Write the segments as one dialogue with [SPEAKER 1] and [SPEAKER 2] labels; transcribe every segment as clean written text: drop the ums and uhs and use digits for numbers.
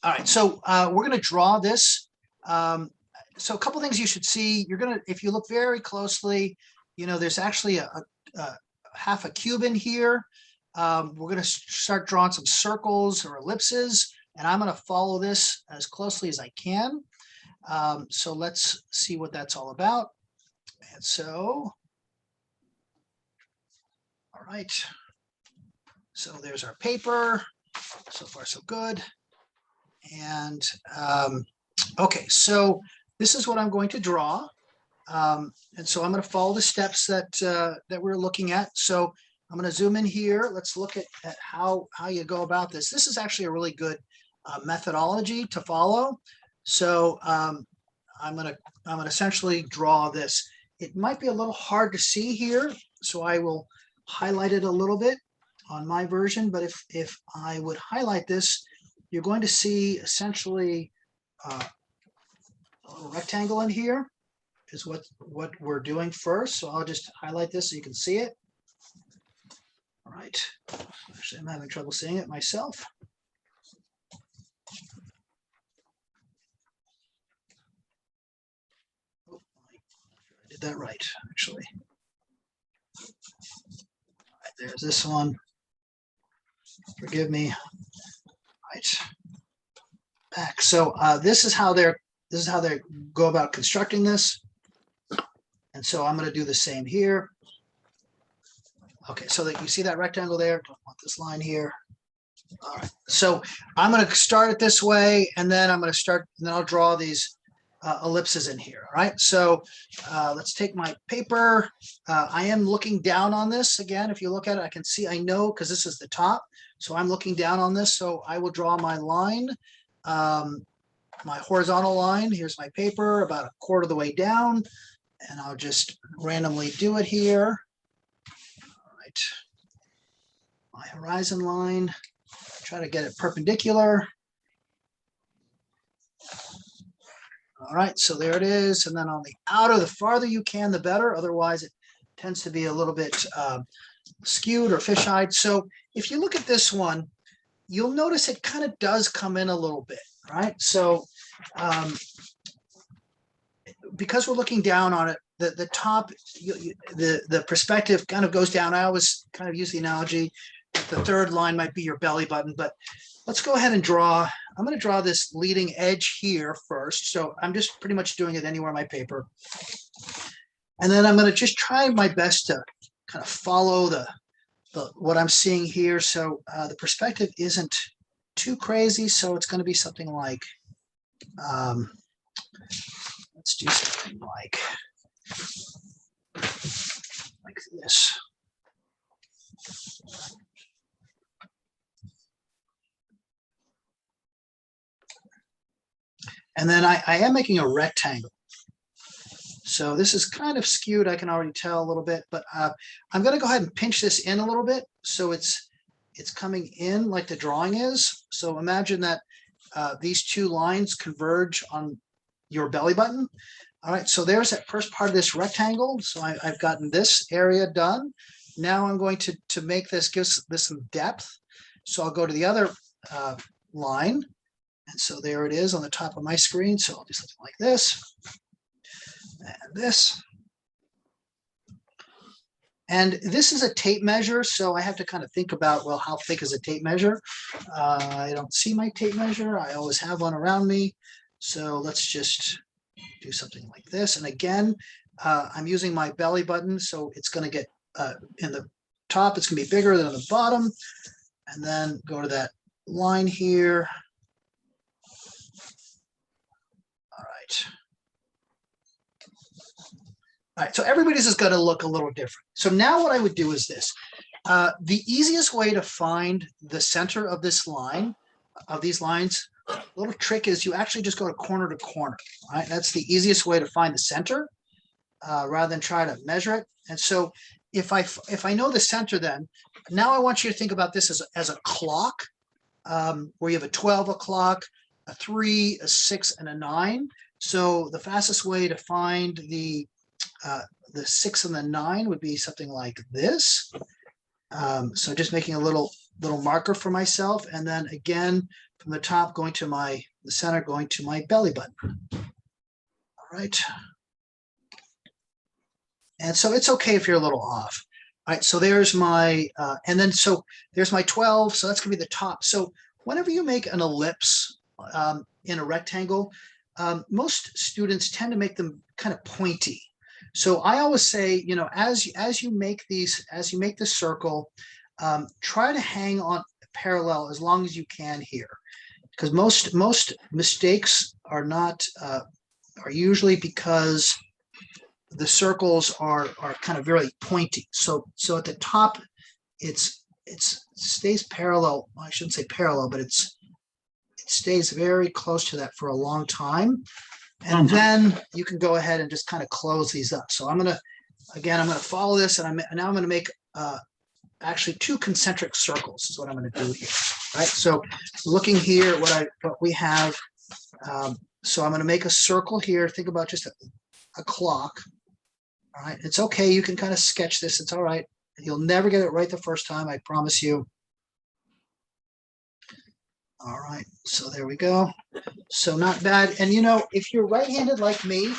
[SPEAKER 1] All right, so we're going to draw this. So a couple things you should see. You're going to, if you look very closely, you know, there's actually a half a cube in here. We're going to start drawing some circles or ellipses, and I'm going to follow this as closely as I can. So let's see what that's all about. And so, all right. So there's our paper. So far, so good. And okay, so this is what I'm going to draw. And so I'm going to follow the steps that that we're looking at. So I'm going to zoom in here. Let's look at how you go about this. This is actually a really good methodology to follow. So I'm going to essentially draw this. It might be a little hard to see here, so I will highlight it a little bit on my version. But if I would highlight this, you're going to see essentially a little rectangle in here is what we're doing first. So I'll just highlight this so you can see it. All right. Actually, I'm having trouble seeing it myself. Oh, I did that right, actually. All right, there's this one. Forgive me. Right. Back. So this is how they go about constructing this. And so I'm going to do the same here. Okay, so that you see that rectangle there. Don't want this line here. All right. So I'm going to start it this way, and then I'm going to start, and then I'll draw these ellipses in here. All right. So let's take my paper. I am looking down on this again. If you look at it, I can see, I know, because this is the top. So I'm looking down on this. So I will draw my line, my horizontal line. Here's my paper about a quarter of the way down. And I'll just randomly do it here. All right. My horizon line, try to get it perpendicular. All right, so there it is. And then on the outer, the farther you can, the better. Otherwise, it tends to be a little bit skewed or fisheyed. So if you look at this one, you'll notice it kind of does come in a little bit, right? So because we're looking down on it, the top, the perspective kind of goes down. I always kind of use the analogy that the third line might be your belly button, but let's go ahead and draw. I'm going to draw this leading edge here first. So I'm just pretty much doing it anywhere on my paper. And then I'm going to just try my best to kind of follow what I'm seeing here. So the perspective isn't too crazy. So it's going to be something like, let's do something like this. And then I am making a rectangle. So this is kind of skewed, I can already tell a little bit, but I'm going to go ahead and pinch this in a little bit so it's coming in like the drawing is. So imagine that these two lines converge on your belly button. All right, so there's that first part of this rectangle. So I've gotten this area done. Now I'm going to make this, give this some depth. So I'll go to the other line. And so there it is on the top of my screen. So I'll do something like this and this. And this is a tape measure. So I have to kind of think about, well, how thick is a tape measure? I don't see my tape measure. I always have one around me. So let's just do something like this. And again, I'm using my belly button. So it's going to get in the top, it's going to be bigger than on the bottom. And then go to that line here. All right, so everybody's is going to look a little different. So now what I would do is this. The easiest way to find the center of this line, of these lines, a little trick is you actually just go to corner. Right? That's the easiest way to find the center rather than try to measure it. And so if I know the center, then now I want you to think about this as a clock where you have a 12 o'clock, a 3, a 6, and a 9. So the fastest way to find the 6 and the 9 would be something like this. So just making a little little marker for myself. And then again, from the top, going to the center, going to my belly button. All right. And so it's okay if you're a little off. All right, so there's my, and then so there's my 12, so that's gonna be the top. So whenever you make an ellipse in a rectangle, most students tend to make them kind of pointy. So I always say, you know, as you make these, as you make the circle, try to hang on parallel as long as you can here, because most mistakes are not are usually because the circles are kind of very pointy. So at the top, it stays parallel. Well, I shouldn't say parallel, but it stays very close to that for a long time. And then you can go ahead and just kind of close these up. So I'm gonna follow this, and now I'm gonna make actually 2 concentric circles is what I'm gonna do here. Right. So looking here at what we have. So I'm gonna make a circle here. Think about just a clock. All right, it's okay. You can kind of sketch this. It's all right. You'll never get it right the first time, I promise you. All right, so there we go. So not bad. And you know, if you're right-handed like me,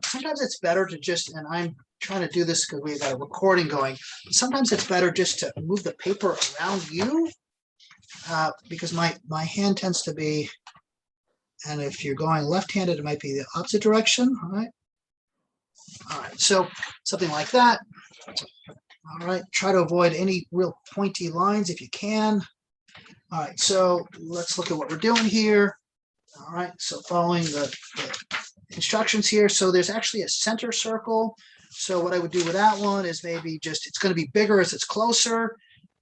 [SPEAKER 1] sometimes it's better to just, and I'm trying to do this because we've got a recording going, but sometimes it's better just to move the paper around you because my hand tends to be, and if you're going left-handed, it might be the opposite direction, all right? All right, so something like that. All right, try to avoid any real pointy lines if you can. All right, so let's look at what we're doing here. All right, so following the instructions here. So there's actually a center circle. So what I would do with that one is maybe just, it's going to be bigger as it's closer,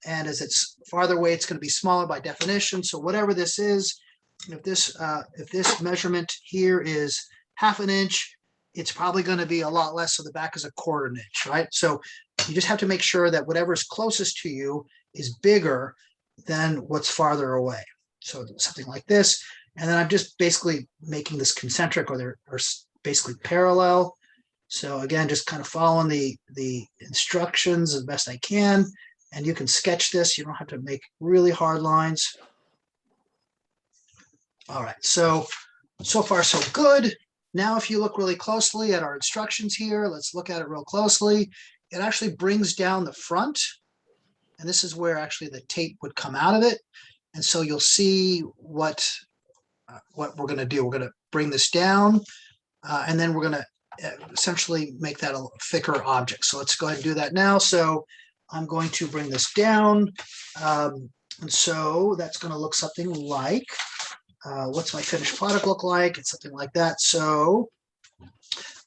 [SPEAKER 1] and as it's farther away, it's going to be smaller by definition. So whatever this is, if this measurement here is 1/2 inch, it's probably going to be a lot less, so the back is 1/4 inch, right? So you just have to make sure that whatever is closest to you is bigger than what's farther away. So something like this, and then I'm just basically making this concentric, or they're basically parallel. So again, just kind of following the instructions as best I can, and you can sketch this. You don't have to make really hard lines. All right, so far so good. Now, if you look really closely at our instructions here, let's look at it real closely. It actually brings down the front, and this is where actually the tape would come out of it. And so you'll see what we're going to do. We're going to bring this down, and then we're going to essentially make that a thicker object. So let's go ahead and do that now. So I'm going to bring this down, and so that's going to look something like. What's my finished product look like? It's something like that. So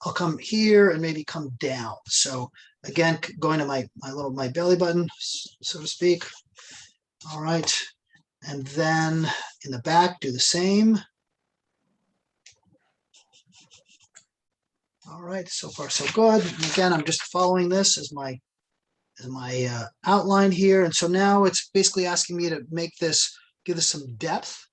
[SPEAKER 1] I'll come here and maybe come down. So again, going to my belly button, so to speak. All right. And then in the back, do the same. All right, so far so good. And again, I'm just following this as my outline here. And so now it's basically asking me to make this, give this some depth.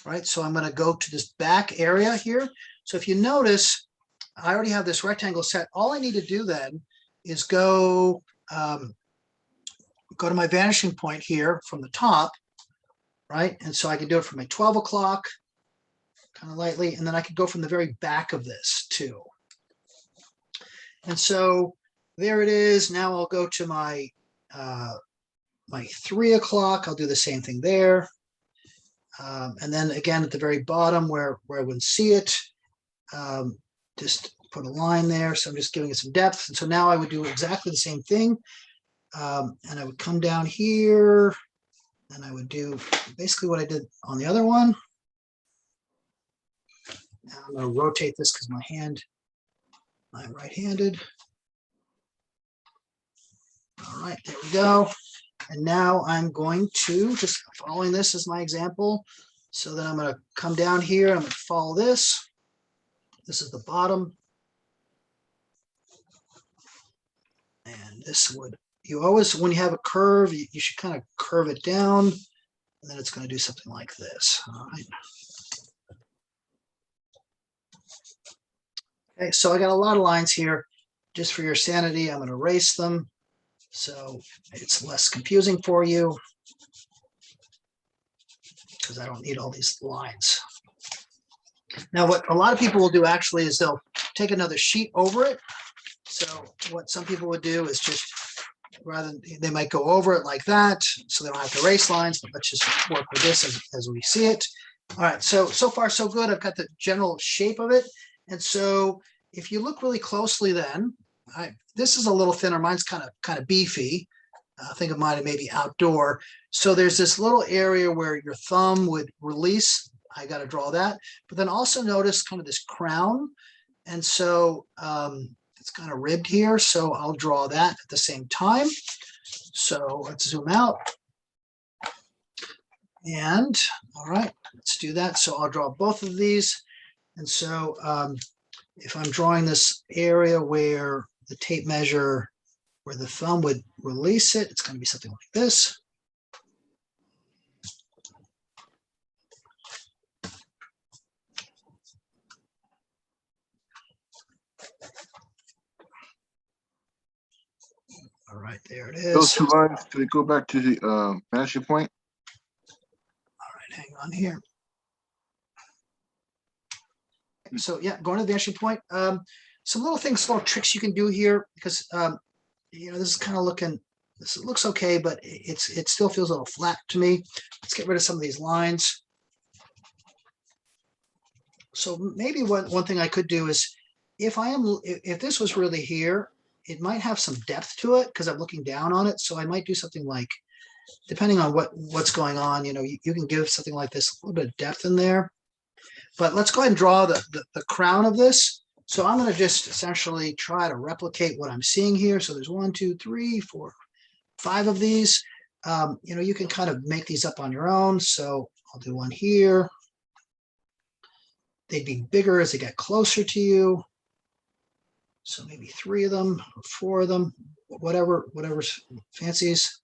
[SPEAKER 1] Right, so I'm going to go to this back area here. So if you notice, I already have this rectangle set. All I need to do then is go to my vanishing point here from the top, right? And so I can do it from my 12 o'clock, kind of lightly, and then I could go from the very back of this too. And so there it is. Now I'll go to my 3 o'clock. I'll do the same thing there. And then again, at the very bottom where I wouldn't see it, just put a line there. So I'm just giving it some depth. And so now I would do exactly the same thing. And I would come down here and I would do basically what I did on the other one. Now I'm going to rotate this because I'm right-handed. All right, there we go. And now I'm going to, just following this as my example, so then I'm going to come down here, I'm going to follow this. This is the bottom. And this would, you always, when you have a curve, you should kind of curve it down, and then it's going to do something like this. All right. Okay, so I got a lot of lines here. Just for your sanity, I'm going to erase them so it's less confusing for you. because I don't need all these lines. Now, what a lot of people will do actually is they'll take another sheet over it. So what some people would do is just, rather than, they might go over it like that, so they don't have to erase lines, but let's just work with this as we see it. All right, so far so good. I've got the general shape of it. And so if you look really closely then, this is a little thinner. Mine's kind of beefy. Think of mine maybe outdoor. So there's this little area where your thumb would release. I got to draw that. But then also notice kind of this crown. And so it's kind of ribbed here. So I'll draw that at the same time. So let's zoom out. And all right, let's do that. So I'll draw both of these. And so if I'm drawing this area where the tape measure, where the thumb would release it, it's going to be something like this. All right, there it is.
[SPEAKER 2] Those two lines, do they go back to the vanishing point?
[SPEAKER 1] All right, hang on here. So yeah, going to the vanishing point. Some little things, little tricks you can do here, because you know, this is kind of looking, this looks okay, but it still feels a little flat to me. Let's get rid of some of these lines. So maybe one thing I could do is, if this was really here, it might have some depth to it because I'm looking down on it. So I might do something like, depending on what's going on, you know, you can give something like this a little bit of depth in there. But let's go ahead and draw the crown of this. So I'm going to just essentially try to replicate what I'm seeing here. So there's 1, 2, 3, 4, 5 of these. You know, you can kind of make these up on your own. So I'll do one here. They'd be bigger as they get closer to you. So maybe 3 of them or 4 of them, whatever fancies.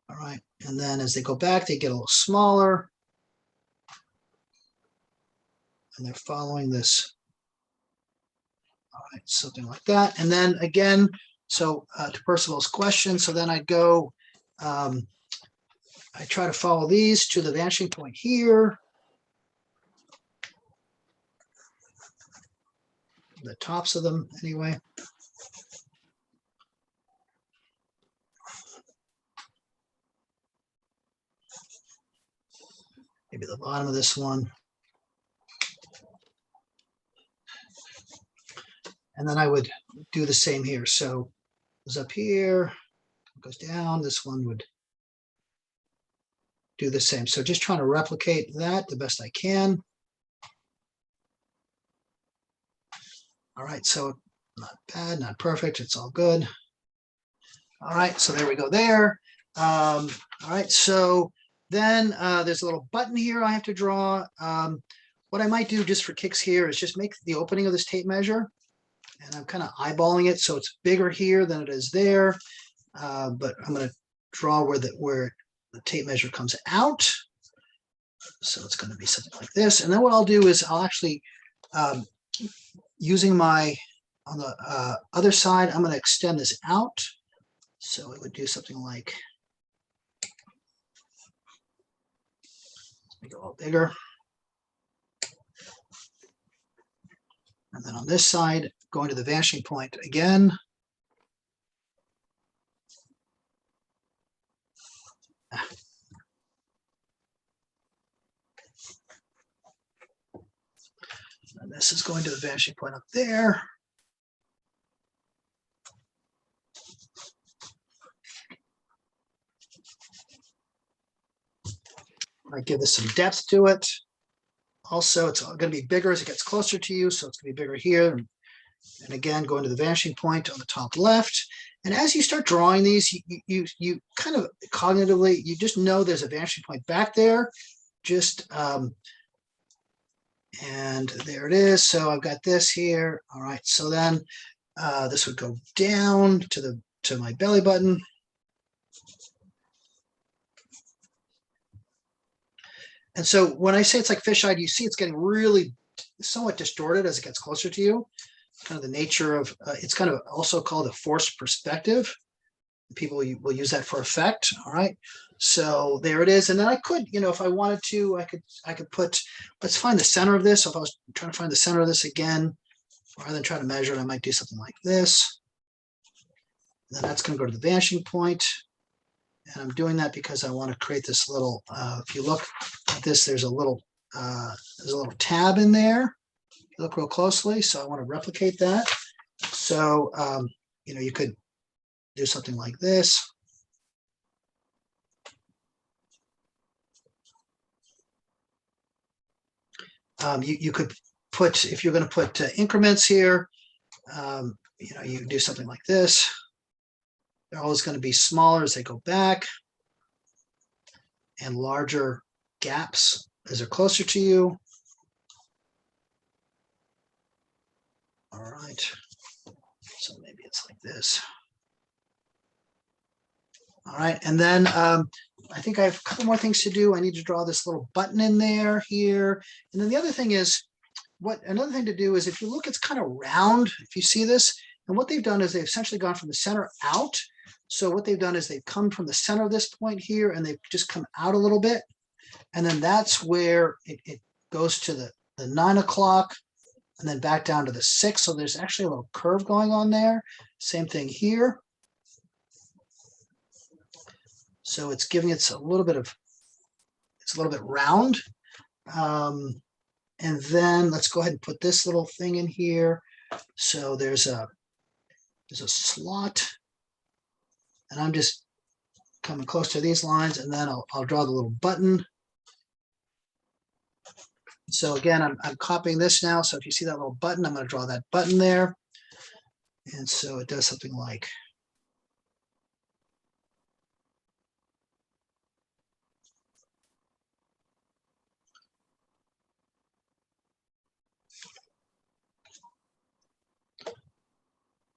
[SPEAKER 1] All right. And then as they go back, they get a little smaller. And they're following this. All right, something like that. And then again, so to Percival's question, so then I go, I try to follow these to the vanishing point here. The tops of them anyway. Maybe the bottom of this one. And then I would do the same here. So it goes up here, it goes down. This one would do the same. So just trying to replicate that the best I can. All right, so not bad, not perfect. It's all good. All right, so there we go there. All right, so then there's a little button here I have to draw. What I might do just for kicks here is just make the opening of this tape measure. And I'm kind of eyeballing it, so it's bigger here than it is there. But I'm going to draw where the tape measure comes out. So it's going to be something like this. And then what I'll do is I'll actually, using on the other side, I'm going to extend this out. So it would do something like, make it a little bigger. And then on this side, going to the vanishing point again. And this is going to the vanishing point up there. I give this some depth to it. Also, it's going to be bigger as it gets closer to you, so it's going to be bigger here. And again, going to the vanishing point on the top left. And as you start drawing these, you kind of cognitively, you just know there's a vanishing point back there. Just and there it is. So I've got this here. All right. So then this would go down to my belly button. And so when I say it's like fisheye, you see it's getting really somewhat distorted as it gets closer to you. Kind of the nature of, it's kind of also called a forced perspective. People will use that for effect. All right. So there it is. And then I could, if I wanted to, I could put, let's find the center of this. So if I was trying to find the center of this again, rather than try to measure it, I might do something like this. And then that's going to go to the vanishing point. And I'm doing that because I want to create this little, if you look at this, there's a little tab in there. Look real closely. So I want to replicate that. So, you could do something like this. You could put, if you're going to put increments here, you do something like this. They're always going to be smaller as they go back and larger gaps as they're closer to you. All right. So maybe it's like this. All right. And then I think I have a couple more things to do. I need to draw this little button in there here. And then the other thing is, another thing to do is if you look, it's kind of round, if you see this. And what they've done is they've essentially gone from the center out. So what they've done is they've come from the center of this point here and they've just come out a little bit. And then that's where it goes to the 9 o'clock and then back down to the 6. So there's actually a little curve going on there. Same thing here. So it's giving it a little bit round. And then let's go ahead and put this little thing in here. So there's a slot. And I'm just coming close to these lines, and then I'll draw the little button. So again, I'm copying this now. So if you see that little button, I'm going to draw that button there. And so it does something like.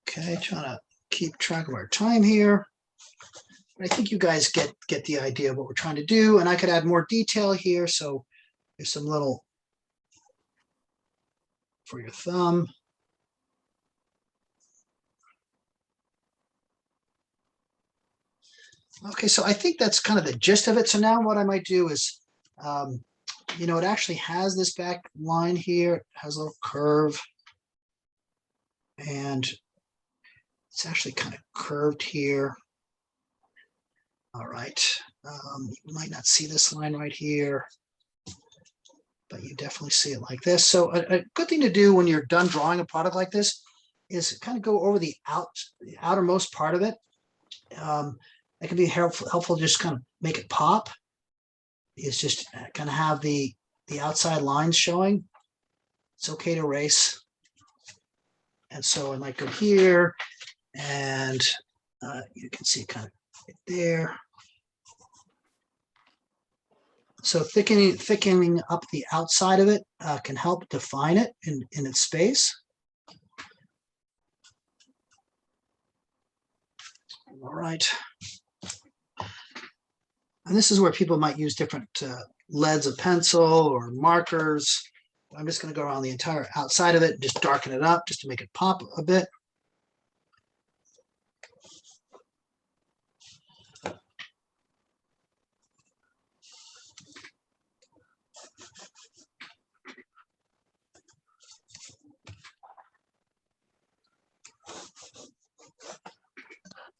[SPEAKER 1] Okay, trying to keep track of our time here. I think you guys get the idea of what we're trying to do, and I could add more detail here. So there's some little for your thumb. Okay, so I think that's kind of the gist of it. So now what I might do is, it actually has this back line here. It has a little curve, and it's actually kind of curved here. All right, you might not see this line right here, but you definitely see it like this. So a good thing to do when you're done drawing a product like this is kind of go over the outermost part of it. It can be helpful just kind of make it pop. It's just kind of have the outside lines showing. It's okay to erase. And so I might go here, and you can see kind of right there. So thickening up the outside of it can help define it in its space. All right. And this is where people might use different leads of pencil or markers. I'm just going to go around the entire outside of it and just darken it up just to make it pop a bit.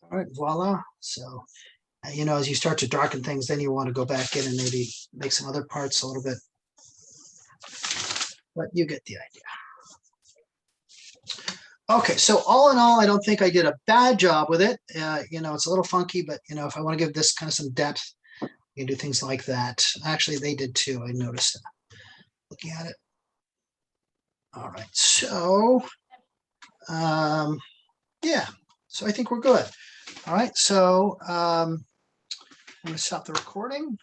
[SPEAKER 1] All right, voila. So, as you start to darken things, then you want to go back in and maybe make some other parts a little bit. But you get the idea. Okay, so all in all, I don't think I did a bad job with it. It's a little funky, but if I want to give this kind of some depth, you can do things like that. Actually, they did too. I noticed that looking at it. All right, so yeah, so I think we're good. All right, so I'm going to stop the recording.